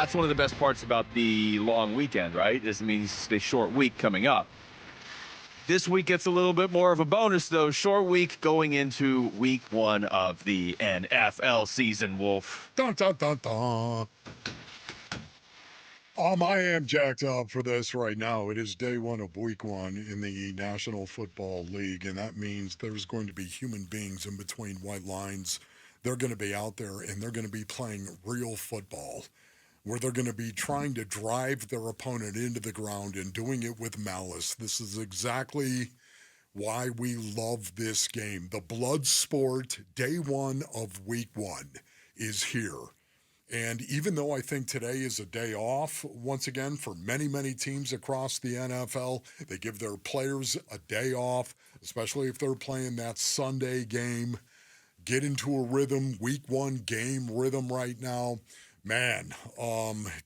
That's one of the best parts about the long weekend, right? This means the short week coming up. This week gets a little bit more of a bonus, though. Short week going into week 1 of the NFL season, Wolf. Dun, dun, dun, dun. I am jacked up for this right now. It is day 1 of week 1 in the National Football League, and that means there's going to be human beings in between white lines. They're going to be out there, and they're going to be playing real football, where they're going to be trying to drive their opponent into the ground and doing it with malice. This is exactly why we love this game. The blood sport, day 1 of week 1 is here. And even though I think today is a day off, once again, for many, many teams across the NFL, they give their players a day off, especially if they're playing that Sunday game. Get into a rhythm, week 1 game rhythm right now. Man,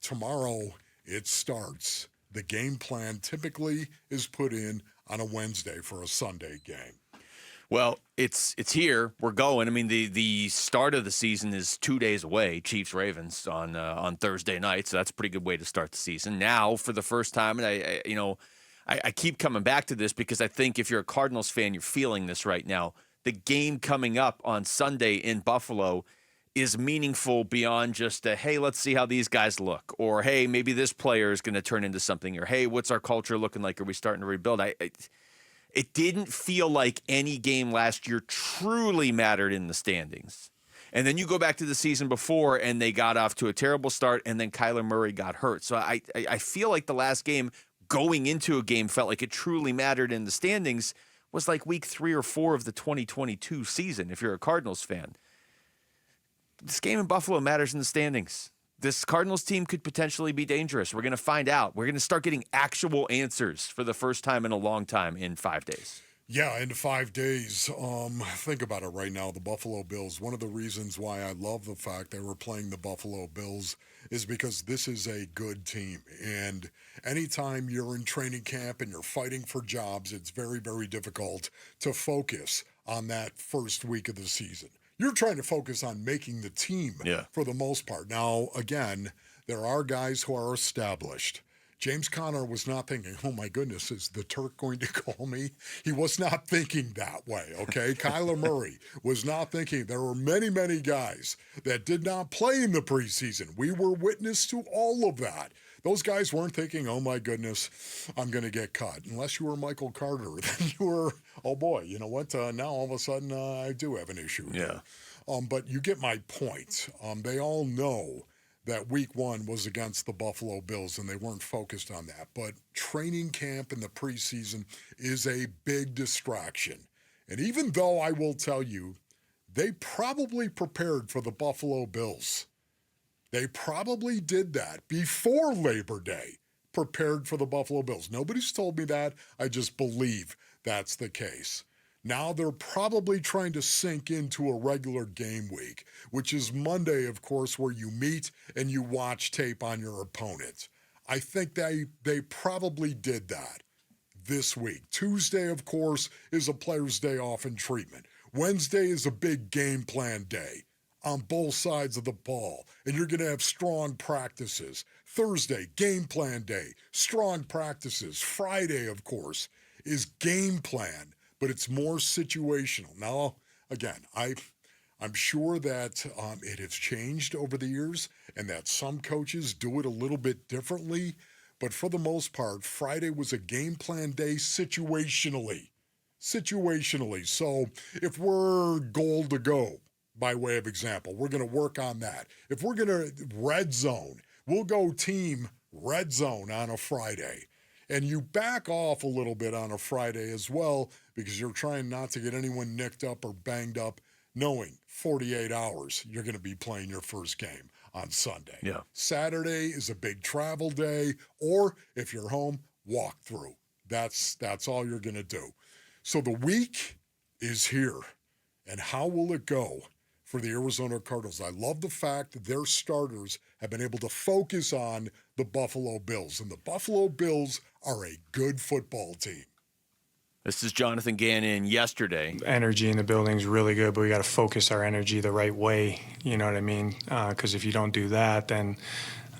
tomorrow it starts. The game plan typically is put in on a Wednesday for a Sunday game. Well, it's here. We're going. I mean, the start of the season is 2 days away. Chiefs-Ravens on Thursday night, so that's a pretty good way to start the season. Now, for the first time, and I keep coming back to this because I think if you're a Cardinals fan, you're feeling this right now. The game coming up on Sunday in Buffalo is meaningful beyond just a, hey, let's see how these guys look, or hey, maybe this player is going to turn into something, or hey, what's our culture looking like? Are we starting to rebuild? It didn't feel like any game last year truly mattered in the standings. And then you go back to the season before, and they got off to a terrible start, and then Kyler Murray got hurt. So I feel like the last game going into a game felt like it truly mattered in the standings was like week 3 or 4 of the 2022 season, if you're a Cardinals fan. This game in Buffalo matters in the standings. This Cardinals team could potentially be dangerous. We're going to find out. We're going to start getting actual answers for the first time in a long time in 5 days. Yeah, in 5 days. Think about it right now. The Buffalo Bills, one of the reasons why I love the fact they were playing the Buffalo Bills is because this is a good team. And anytime you're in training camp and you're fighting for jobs, it's very, very difficult to focus on that first week of the season. You're trying to focus on making the team for the most part. Now, again, there are guys who are established. James Conner was not thinking, oh my goodness, is the Turk going to call me? He was not thinking that way, okay? Kyler Murray was not thinking. There were many, many guys that did not play in the preseason. We were witness to all of that. Those guys weren't thinking, oh my goodness, I'm going to get cut. Unless you were Michael Carter, then you were, oh boy, you know what? Now all of a sudden I do have an issue. Yeah. But you get my point. They all know that week 1 was against the Buffalo Bills, and they weren't focused on that. But training camp in the preseason is a big distraction. And even though I will tell you, they probably prepared for the Buffalo Bills. They probably did that before Labor Day, prepared for the Buffalo Bills. Nobody's told me that. I just believe that's the case. Now they're probably trying to sink into a regular game week, which is Monday, of course, where you meet and you watch tape on your opponent. I think they probably did that this week. Tuesday, of course, is a player's day off in treatment. Wednesday is a big game plan day on both sides of the ball, and you're going to have strong practices. Thursday, game plan day, strong practices. Friday, of course, is game plan, but it's more situational. Now, again, I'm sure that it has changed over the years and that some coaches do it a little bit differently, but for the most part, Friday was a game plan day situationally. So if we're goal to go, by way of example, we're going to work on that. If we're going to red zone, we'll go team red zone on a Friday. And you back off a little bit on a Friday as well because you're trying not to get anyone nicked up or banged up, knowing 48 hours you're going to be playing your first game on Sunday. Yeah. Saturday is a big travel day, or if you're home, walk through. That's all you're going to do. So the week is here. And how will it go for the Arizona Cardinals? I love the fact that their starters have been able to focus on the Buffalo Bills. And the Buffalo Bills are a good football team. This is Jonathan Gannon yesterday. Energy in the building's really good, but we got to focus our energy the right way. You know what I mean? Because if you don't do that, then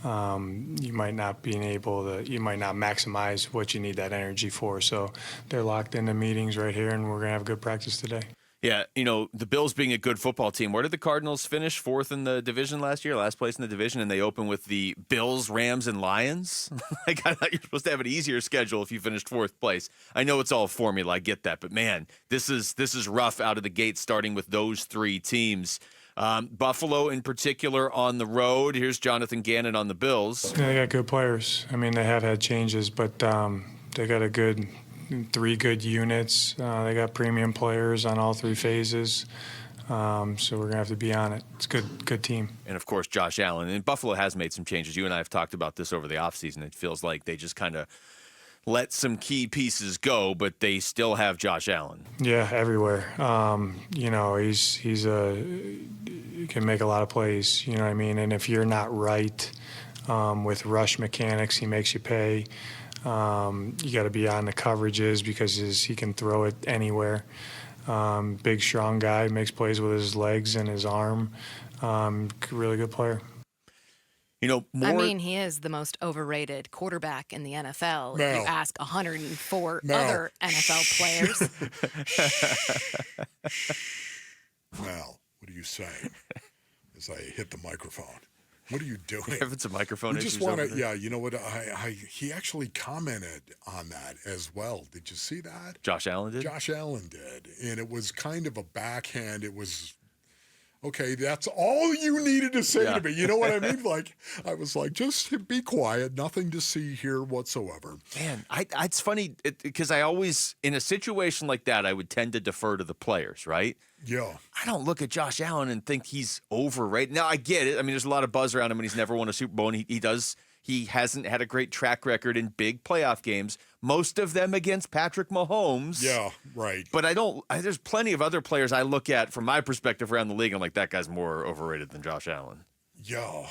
you might not maximize what you need that energy for. So they're locked into meetings right here, and we're going to have a good practice today. Yeah, the Bills being a good football team. Where did the Cardinals finish? 4th in the division last year, last place in the division, and they open with the Bills, Rams, and Lions. Like, I thought you're supposed to have an easier schedule if you finished 4th place. I know it's all formula, I get that, but man, this is rough out of the gate, starting with those 3 teams. Buffalo in particular on the road. Here's Jonathan Gannon on the Bills. Yeah, they got good players. I mean, they have had changes, but they got 3 good units. They got premium players on all 3 phases. So we're going to have to be on it. It's a good team. And, of course, Josh Allen. And Buffalo has made some changes. You and I have talked about this over the offseason. It feels like they just kind of let some key pieces go, but they still have Josh Allen. Yeah, everywhere. He can make a lot of plays, you know what I mean? And if you're not right with rush mechanics, he makes you pay. You got to be on the coverages because he can throw it anywhere. Big, strong guy, makes plays with his legs and his arm. Really good player. I mean, he is the most overrated quarterback in the NFL. If you ask 104 other NFL players. Mal, what are you saying? As I hit the microphone. What are you doing? If it's a microphone issue. Just want to, yeah, you know what? He actually commented on that as well. Did you see that? Josh Allen did? Josh Allen did. And it was kind of a backhand. It was, okay, that's all you needed to say to me. You know what I mean? Like, I was like, just be quiet. Nothing to see here whatsoever. Man, it's funny because I always, in a situation like that, I would tend to defer to the players, right? Yeah. I don't look at Josh Allen and think he's overrated. Now, I get it. I mean, there's a lot of buzz around him, and he's never won a Super Bowl, and he hasn't had a great track record in big playoff games, most of them against Patrick Mahomes. Yeah, right. But there's plenty of other players I look at from my perspective around the league. I'm like, that guy's more overrated than Josh Allen. Yeah.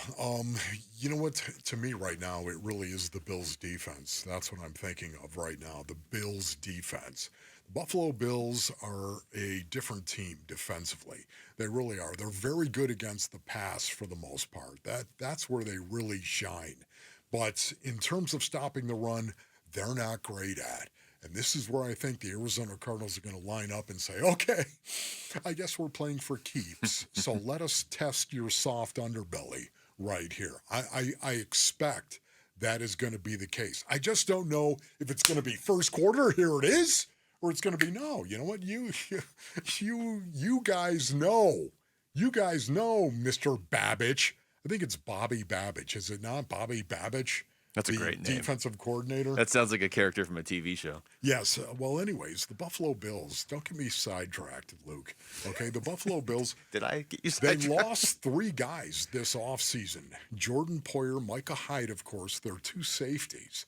You know what? To me right now, it really is the Bills' defense. That's what I'm thinking of right now, the Bills' defense. The Buffalo Bills are a different team defensively. They really are. They're very good against the pass for the most part. That's where they really shine. But in terms of stopping the run, they're not great at. And this is where I think the Arizona Cardinals are going to line up and say, okay, I guess we're playing for keeps. So let us test your soft underbelly right here. I expect that is going to be the case. I just don't know if it's going to be first quarter, here it is, or it's going to be no. You know what? You guys know. You guys know, Mr. Babbage. I think it's Bobby Babbage. Is it not Bobby Babbage? That's a great name. Defensive coordinator. That sounds like a character from a TV show. Yes. Well, anyways, the Buffalo Bills, don't get me sidetracked, Luke. Okay, the Buffalo Bills. Did I get you sidetracked? They lost 3 guys this offseason. Jordan Poyer, Micah Hyde, of course, their 2 safeties,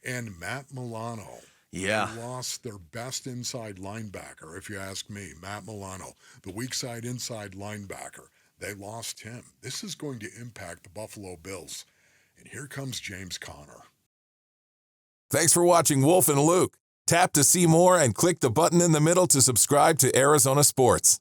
and Matt Milano. Yeah. They lost their best inside linebacker, if you ask me, Matt Milano, the weak side inside linebacker. They lost him. This is going to impact the Buffalo Bills. And here comes James Conner. Thanks for watching Wolf and Luke. Tap to see more and click the button in the middle to subscribe to Arizona Sports.